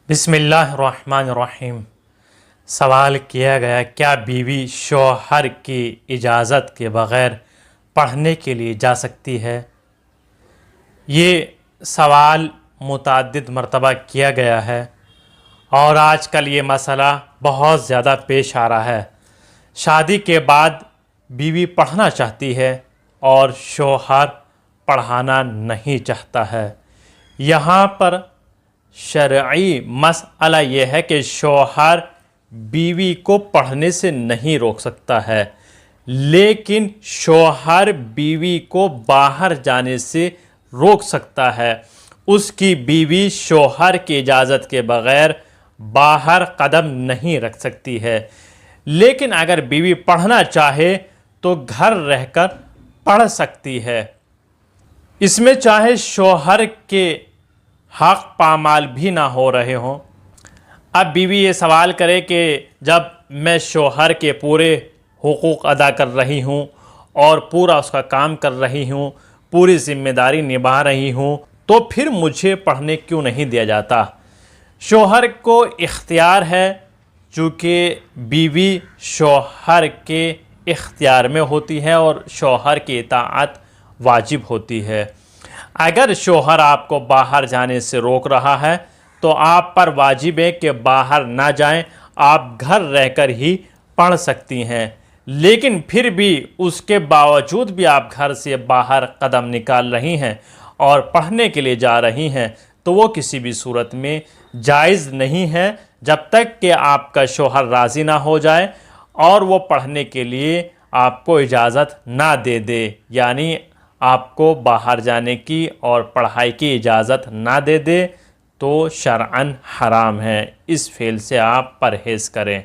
बिस्मिल्लाहिर्रहमानिर्रहीम। सवाल किया गया, क्या बीवी शौहर की इजाज़त के बग़ैर पढ़ने के लिए जा सकती है? ये सवाल मुतअद्दिद मरतबा किया गया है और आजकल ये मसला बहुत ज़्यादा पेश आ रहा है। शादी के बाद बीवी पढ़ना चाहती है और शौहर पढ़ाना नहीं चाहता है। यहाँ पर शरई मसला ये है कि शौहर बीवी को पढ़ने से नहीं रोक सकता है, लेकिन शौहर बीवी को बाहर जाने से रोक सकता है। उसकी बीवी शौहर की इजाज़त के बग़ैर बाहर कदम नहीं रख सकती है। लेकिन अगर बीवी पढ़ना चाहे तो घर रहकर पढ़ सकती है। इसमें चाहे शौहर के हक़ पामाल भी ना हो रहे हों। अब बीवी ये सवाल करे कि जब मैं शौहर के पूरे हुकूक अदा कर रही हूँ और पूरा उसका काम कर रही हूँ, पूरी ज़िम्मेदारी निभा रही हूँ, तो फिर मुझे पढ़ने क्यों नहीं दिया जाता? शौहर को इख्तियार है, चूँकि बीवी शौहर के इख्तियार में होती है और शौहर की इताअत वाजिब होती है। अगर शौहर आपको बाहर जाने से रोक रहा है तो आप पर वाजिब है कि बाहर ना जाएं, आप घर रहकर ही पढ़ सकती हैं। लेकिन फिर भी उसके बावजूद भी आप घर से बाहर कदम निकाल रही हैं और पढ़ने के लिए जा रही हैं, तो वो किसी भी सूरत में जायज़ नहीं है जब तक कि आपका शौहर राज़ी ना हो जाए और वो पढ़ने के लिए आपको इजाज़त ना दे दे, यानी आपको बाहर जाने की और पढ़ाई की इजाज़त ना दे दे, तो शरअन हराम है। इस फ़ेल से आप परहेज़ करें।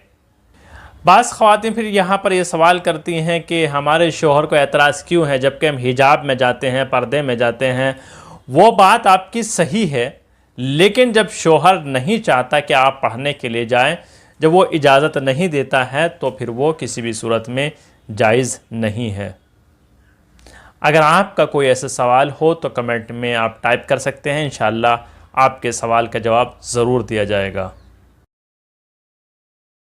बाज़ ख़वातीन फिर यहाँ पर ये सवाल करती हैं कि हमारे शौहर को एतराज़ क्यों है जबकि हम हिजाब में जाते हैं, पर्दे में जाते हैं। वो बात आपकी सही है, लेकिन जब शौहर नहीं चाहता कि आप पढ़ने के लिए जाएं, जब वो इजाज़त नहीं देता है, तो फिर वो किसी भी सूरत में जायज़ नहीं है। अगर आपका कोई ऐसा सवाल हो तो कमेंट में आप टाइप कर सकते हैं। इंशाअल्लाह आपके सवाल का जवाब ज़रूर दिया जाएगा।